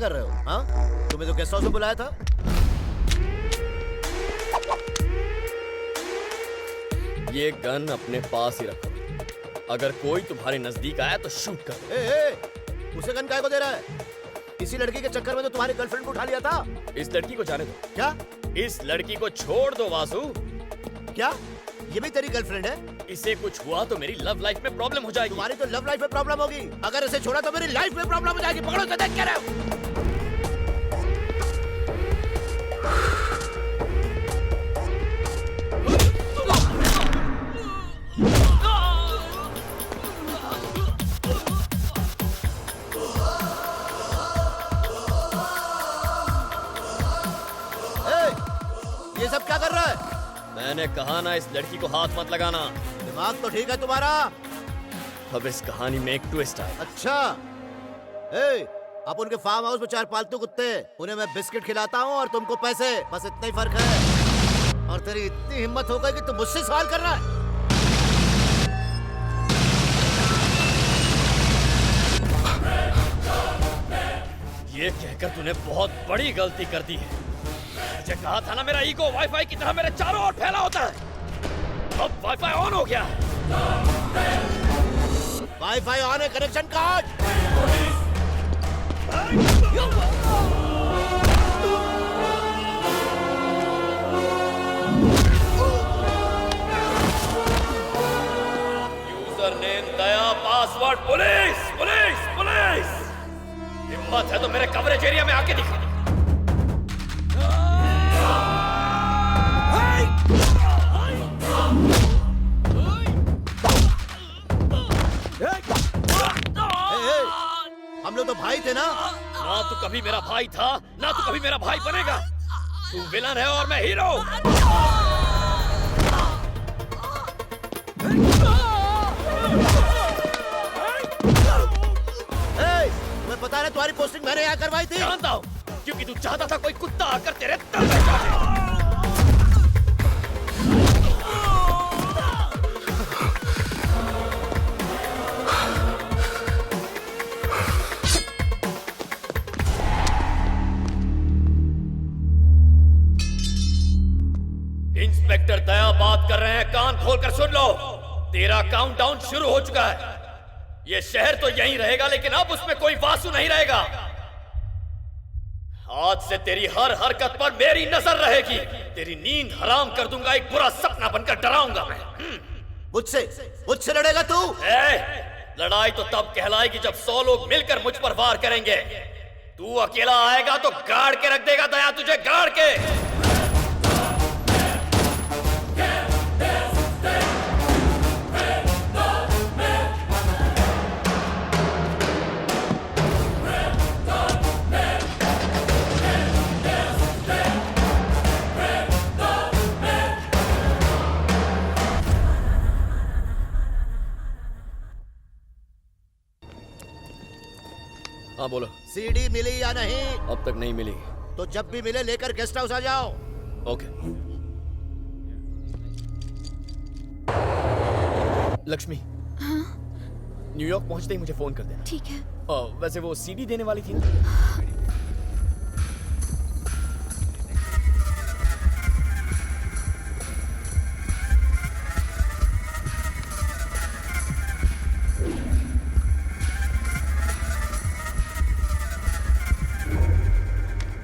कर रहे हो? हाँ, तुम्हें तो गेस्ट हाउस में बुलाया था। ये गन अपने पास ही रखो, अगर कोई तुम्हारे नजदीक आया तो शूट कर दो। उसे गन काय को दे रहा है? इसी लड़की के चक्कर में तो तुम्हारी गर्लफ्रेंड को उठा लिया था। इस लड़की को जाने दो। क्या? इस लड़की को छोड़ दो वासु। क्या ये भी तेरी गर्लफ्रेंड है? इसे कुछ हुआ तो मेरी लव लाइफ में प्रॉब्लम हो जाएगी। तुम्हारी तो लव लाइफ में प्रॉब्लम होगी, अगर इसे छोड़ा तो मेरी लाइफ में प्रॉब्लम हो जाएगी। पकड़ो, देख क्या रहे हो? ये सब क्या कर रहा है? मैंने कहा ना, इस लड़की को हाथ मत लगाना। दिमाग तो ठीक है तुम्हारा। अब इस कहानी में एक ट्विस्ट आया। अच्छा, अब उनके फार्म हाउस में 4 पालतू कुत्ते, उन्हें मैं बिस्किट खिलाता हूँ और तुमको पैसे, बस इतना ही फर्क है। और तेरी इतनी हिम्मत हो गई कि तुम मुझसे सवाल कर रहा है। ये कहकर तूने बहुत बड़ी गलती कर दी है। मुझे कहा था ना, मेरा ईगो वाईफाई की तरह मेरे चारों ओर फैला होता है। अब वाईफाई ऑन हो गया। वाईफाई ऑन है, कनेक्शन काट। यूजर नेम दया, पासवर्ड पुलिस पुलिस पुलिस। हिम्मत है तो मेरे कवरेज एरिया में आके दिखा। हम लोग तो भाई थे ना? ना तू कभी मेरा भाई था, ना तू कभी मेरा भाई बनेगा। तू विलन है और मैं हीरो। तुम्हें पता है तुम्हारी पोस्टिंग मैंने यहाँ करवाई थी। जानता हूँ, क्योंकि तू चाहता था कोई कुत्ता आकर तेरे तल में जाए। इंस्पेक्टर दया बात कर रहे हैं, कान खोलकर सुन लो। तेरा काउंटडाउन शुरू हो चुका है। ये शहर तो यहीं रहेगा, लेकिन अब उसमें कोई वासु नहीं रहेगा। आज से तेरी हर हरकत पर मेरी नजर रहेगी। तेरी नींद हराम कर दूंगा, एक बुरा सपना बनकर डराऊंगा मैं। मुझसे लड़ेगा तू? लड़ाई तो तब कहलाएगी जब 100 लोग मिलकर मुझ पर वार करेंगे। तू अकेला आएगा तो गाड़ के रख देगा दया तुझे, गाड़ के। हाँ बोलो। सीडी मिली या नहीं? अब तक नहीं मिली। तो जब भी मिले लेकर गेस्ट हाउस आ जाओ। ओके। लक्ष्मी। हाँ? न्यूयॉर्क पहुंचते ही मुझे फोन कर देना। ठीक है। वैसे वो सीडी देने वाली थी ना?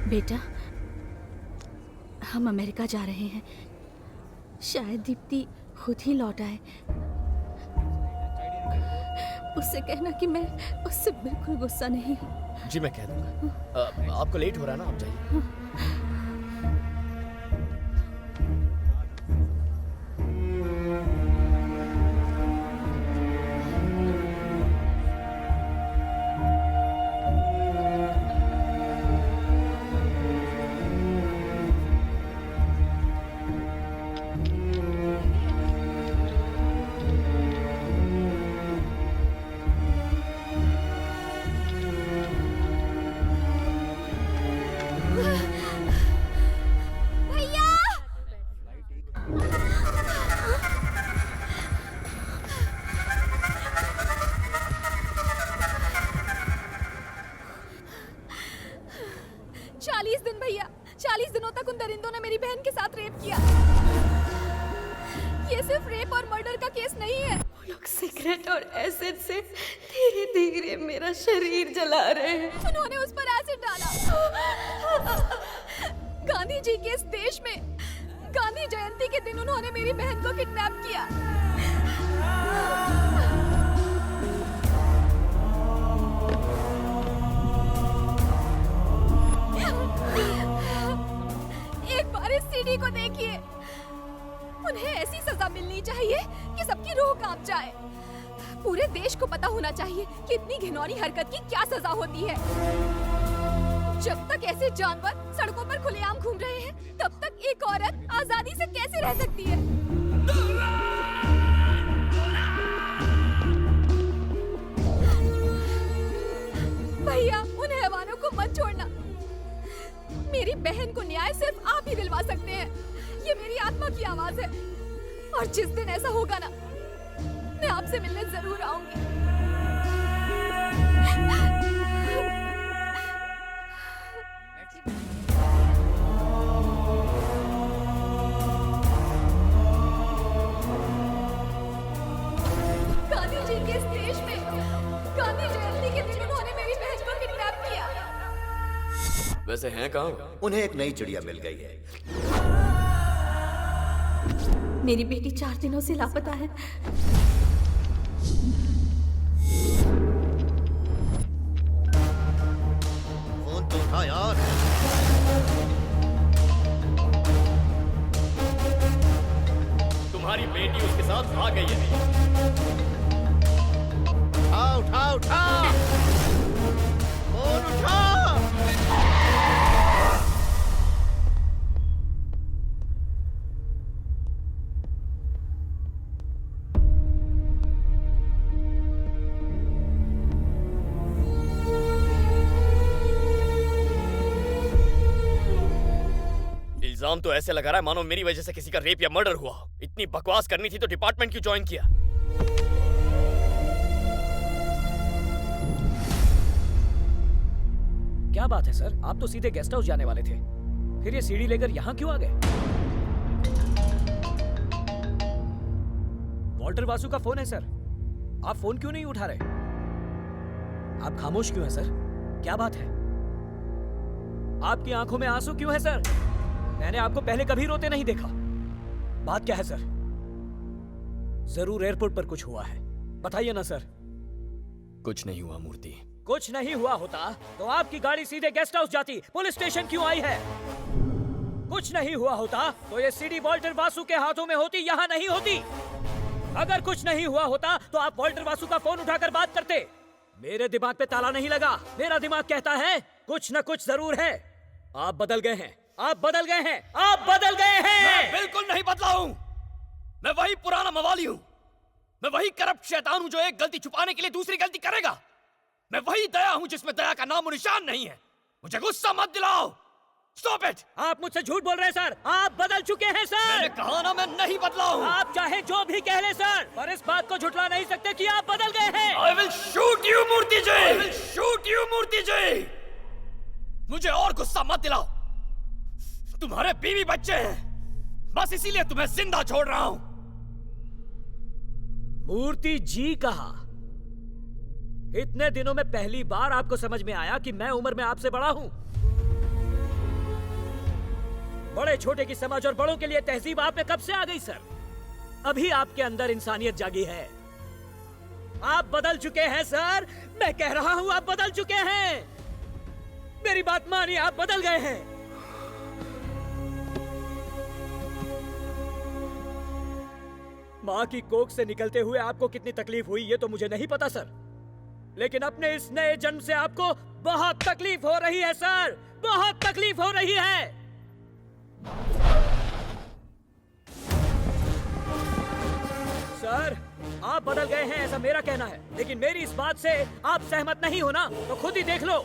बेटा, हम अमेरिका जा रहे हैं। शायद दीप्ति खुद ही लौट आए। उससे कहना कि मैं उससे बिल्कुल गुस्सा नहीं हूँ। जी मैं कह दूंगा। आपको लेट हो रहा है ना, आप जाइए। 40 दिन भैया, 40 दिनों तक उन दरिंदों ने मेरी बहन के साथ रेप किया। ये सिर्फ रेप और मर्डर का केस नहीं है। वो लोग सिगरेट और एसिड से धीरे धीरे मेरा शरीर जला रहे हैं। उन्होंने उस पर एसिड डाला। गांधी जी के इस देश में गांधी जयंती के दिन उन्होंने मेरी बहन को किडनैप किया। एक बार इस सीडी को देखिए। उन्हें ऐसी सजा मिलनी चाहिए कि सबकी रूह कांप जाए। पूरे देश को पता होना चाहिए कि इतनी घिनौनी हरकत की क्या सजा होती है। जब तक ऐसे जानवर सड़कों पर खुलेआम घूम रहे हैं, तब तक एक औरत आजादी से कैसे रह सकती है? भैया, उन हैवानों को मत छोड़ना। मेरी बहन को न्याय सिर्फ आप ही दिलवा सकते हैं। ये मेरी आत्मा की आवाज है और जिस दिन ऐसा होगा ना, मैं आपसे मिलने जरूर आऊंगी। गांधी जी के इस देश में गांधी जयंती के दिन उन्होंने मेरी बहन को किडनैप किया। वैसे हैं कहाँ? उन्हें एक नई चिड़िया मिल गई है। मेरी बेटी 4 दिनों से लापता है। फोन तो उठा यार। तुम्हारी बेटी उसके साथ भाग गई है। उठा उठा फोन उठा। इल्जाम तो ऐसे लगा रहा है मानो मेरी वजह से किसी का रेप या मर्डर हुआ। इतनी बकवास करनी थी तो डिपार्टमेंट क्यों ज्वाइन किया? क्या बात है सर, आप तो सीधे गेस्ट हाउस जाने वाले थे, फिर ये सीढ़ी लेकर यहाँ क्यों आ गए? वॉल्टर वासु का फोन है सर, आप फोन क्यों नहीं उठा रहे? आप खामोश क्यों हैं सर? क्या बात है? आपकी आंखों में आंसू क्यों है सर? मैंने आपको पहले कभी रोते नहीं देखा। बात क्या है सर? जरूर एयरपोर्ट पर कुछ हुआ है, बताइए ना सर। कुछ नहीं हुआ मूर्ति। कुछ नहीं हुआ होता तो आपकी गाड़ी सीधे गेस्ट हाउस जाती, पुलिस स्टेशन क्यों आई है? कुछ नहीं हुआ होता तो ये सीडी वॉल्टर वासु के हाथों में होती, यहाँ नहीं होती। अगर कुछ नहीं हुआ होता तो आप वॉल्टर वासु का फोन उठाकर बात करते। मेरे दिमाग पे ताला नहीं लगा, मेरा दिमाग कहता है कुछ न कुछ जरूर है। आप बदल गए हैं, आप बदल गए हैं, आप बदल गए हैं। मैं बिल्कुल नहीं बदला हूं। मैं वही पुराना मवाली हूं। मैं वही करप्ट शैतान हूं जो एक गलती छुपाने के लिए दूसरी गलती करेगा। मैं वही दया हूं जिसमें दया का नाम और निशान नहीं है। मुझे गुस्सा मत दिलाओ। Stop it. आप मुझसे झूठ बोल रहे हैं सर, आप बदल चुके हैं सर। मैंने कहा ना मैं नहीं बदला हूं। आप चाहे जो भी कह ले सर, पर इस बात को झुठला नहीं सकते कि आप बदल गए हैं। I will shoot you Murthy ji. I will shoot you मूर्ति जी। मुझे और गुस्सा मत दिलाओ। तुम्हारे बीवी बच्चे हैं, बस इसीलिए तुम्हें जिंदा छोड़ रहा हूं। मूर्ति जी कहा। इतने दिनों में पहली बार आपको समझ में आया कि मैं उम्र में आपसे बड़ा हूं। बड़े छोटे की समझ और बड़ों के लिए तहजीब आप में कब से आ गई सर? अभी आपके अंदर इंसानियत जागी है। आप बदल चुके हैं सर, मैं कह रहा हूं आप बदल चुके हैं। मेरी बात मानिए, आप बदल गए हैं। मां की कोख से निकलते हुए आपको कितनी तकलीफ हुई ये तो मुझे नहीं पता सर, लेकिन अपने इस नए जन्म से आपको बहुत तकलीफ हो रही है सर, बहुत तकलीफ हो रही है। सर, आप बदल गए हैं ऐसा मेरा कहना है, लेकिन मेरी इस बात से आप सहमत नहीं हो ना, तो खुद ही देख लो।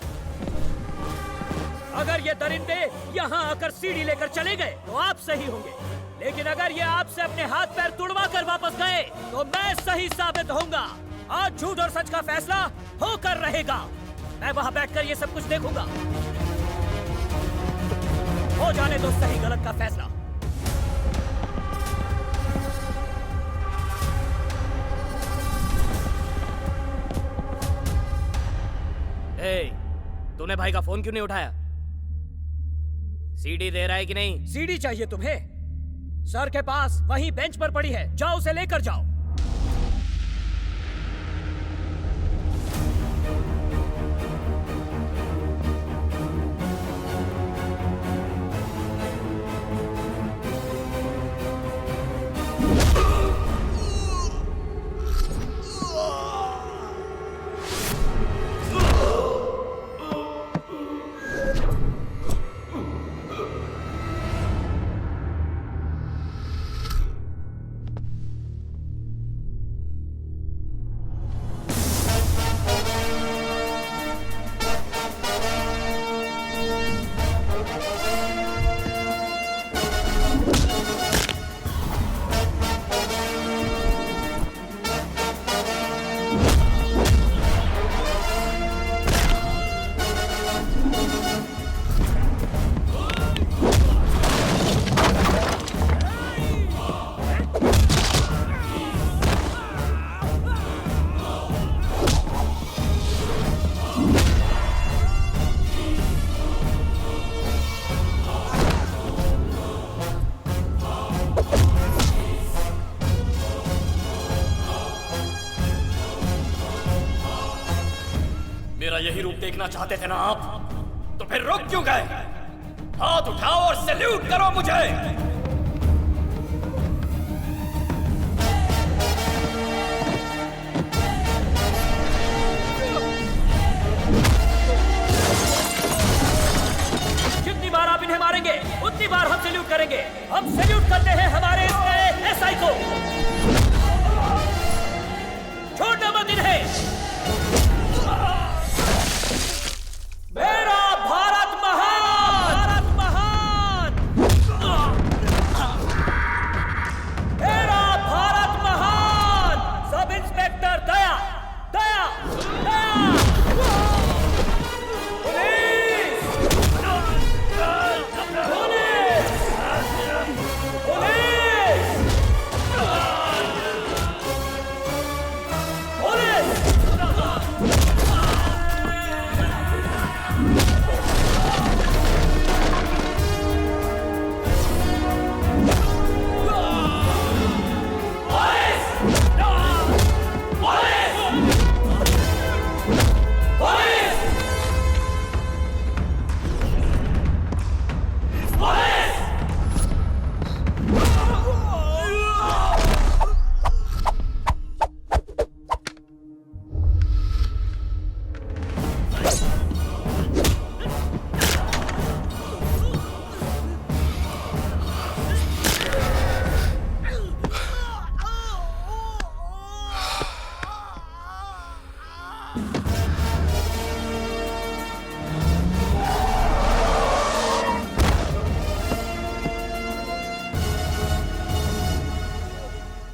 अगर ये दरिंदे यहाँ आकर सीढ़ी लेकर चले गए तो आप सही होंगे, लेकिन अगर ये आपसे अपने हाथ पैर तुड़वा कर वापस गए तो मैं सही साबित होऊंगा। आज झूठ और सच का फैसला होकर रहेगा। मैं वहां बैठकर ये सब कुछ देखूंगा। हो जाने दो सही गलत का फैसला। तूने भाई का फोन क्यों नहीं उठाया? सीडी दे रहा है कि नहीं? सीडी चाहिए तुम्हें? सर के पास वहीं बेंच पर पड़ी है, जाओ उसे लेकर जाओ। मेरा यही रूप देखना चाहते थे ना आप? तो फिर रुक क्यों गए? हाथ उठाओ और सैल्यूट करो मुझे। जितनी बार आप इन्हें मारेंगे उतनी बार हम सैल्यूट करेंगे। हम सैल्यूट करते हैं हमारे इस नए एसआई को। छोड़ना मत इन्हें। मेरा भारत महान! भारत महान! मेरा भारत महान! सब इंस्पेक्टर दया! दया! दया! पुलिस! पुलिस! पुलिस! पुलिस!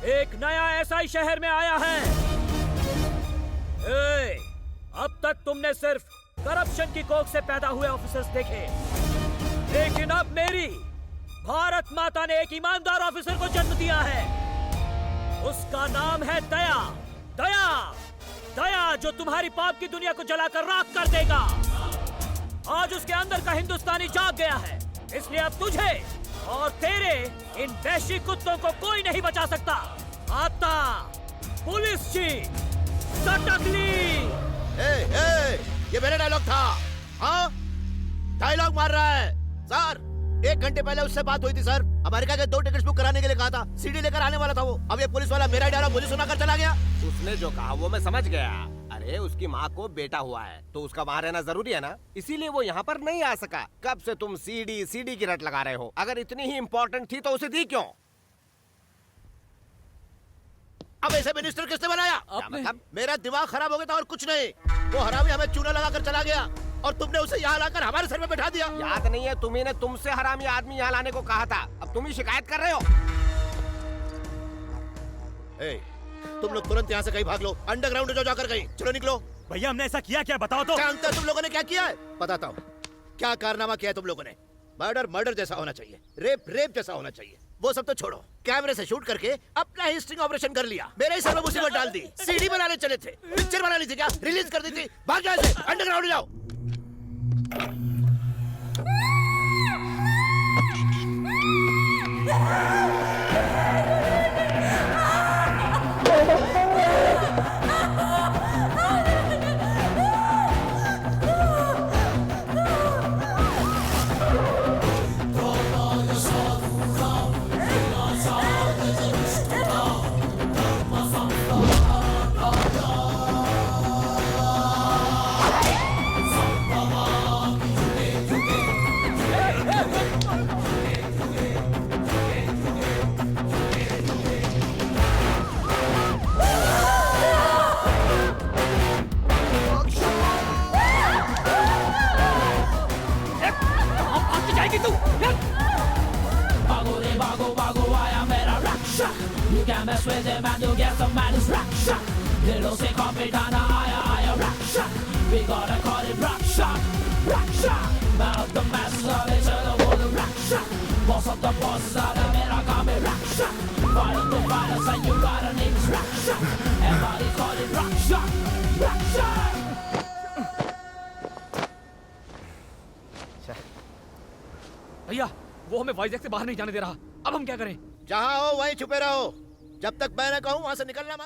एक नया एसआई शहर में आया है। अब तक तुमने सिर्फ करप्शन की कोख से पैदा हुए ऑफिसर्स देखे, लेकिन अब मेरी भारत माता ने एक ईमानदार ऑफिसर को जन्म दिया है। उसका नाम है दया। दया! दया जो तुम्हारी पाप की दुनिया को जलाकर राख कर देगा। आज उसके अंदर का हिंदुस्तानी जाग गया है, इसलिए अब तुझे और तेरे इन वैश्विक कुत्तों को कोई नहीं बचा सकता। आता पुलिस चीफ सटकली। ये मेरा डायलॉग था। हाँ, डायलॉग मार रहा है सर। 1 घंटे पहले उससे बात हुई थी सर। अमेरिका के 2 टिकट्स बुक कराने के लिए कहा था। सीडी लेकर आने वाला था वो। अब ये पुलिस वाला मेरा डायलॉग मुझे सुनाकर चला गया। उसने जो कहा वो मैं समझ गया। अरे उसकी माँ को बेटा हुआ है तो उसका वहाँ रहना जरूरी है ना, इसीलिए वो यहाँ पर नहीं आ सका। कब से तुम सीडी की रट लगा रहे हो? अगर इतनी ही इम्पोर्टेंट थी तो उसे दी क्यों? अब ऐसे मिनिस्टर किसने बनाया? मतलब? मेरा दिमाग खराब हो गया था और कुछ नहीं। वो हरामी हमें चूना लगाकर चला गया और तुमने उसे यहाँ लाकर हमारे सर पे बैठा दिया। याद नहीं है तुम्ही ने तुमसे हरामी आदमी यहाँ लाने को कहा था? अब तुम ही शिकायत कर रहे हो। तुम लोग तुरंत यहाँ से कहीं भाग लो। अंडरग्राउंड जो जाकर कहीं। चलो निकलो। भैया हमने ऐसा किया क्या बताओ तो। जानते हो तुम लोगों ने क्या किया है? बताता हूँ क्या कारनामा किया है तुम लोगों ने। मर्डर मर्डर जैसा होना चाहिए, रेप रेप जैसा होना चाहिए। वो सब तो छोड़ो, कैमरे से शूट करके अपना ही स्टिंग ऑपरेशन कर लिया, मेरे ही सर में मुसीबत डाल दी। सीडी बनाने चले थे, पिक्चर बना ली थी क्या? रिलीज कर दी थी। भाग जाओ से, अंडरग्राउंड जाओ। जाएगी तू? You can't mess with him and you get some man is rock shot. Little say Capitana, I rock shot. We gotta call it rock shot, rock shot. Man of the masses are they turn over the rock shot. Boss of the bosses are the men I call me rock shot. Fighting the violence and you gotta name is rock shot. Everybody call it rock shot, rock shot. भैया वो हमें वाइजैक से बाहर नहीं जाने दे रहा, अब हम क्या करें? जहाँ हो वहीं छुपे रहो, जब तक मैं न कहूँ वहां से निकलना मत।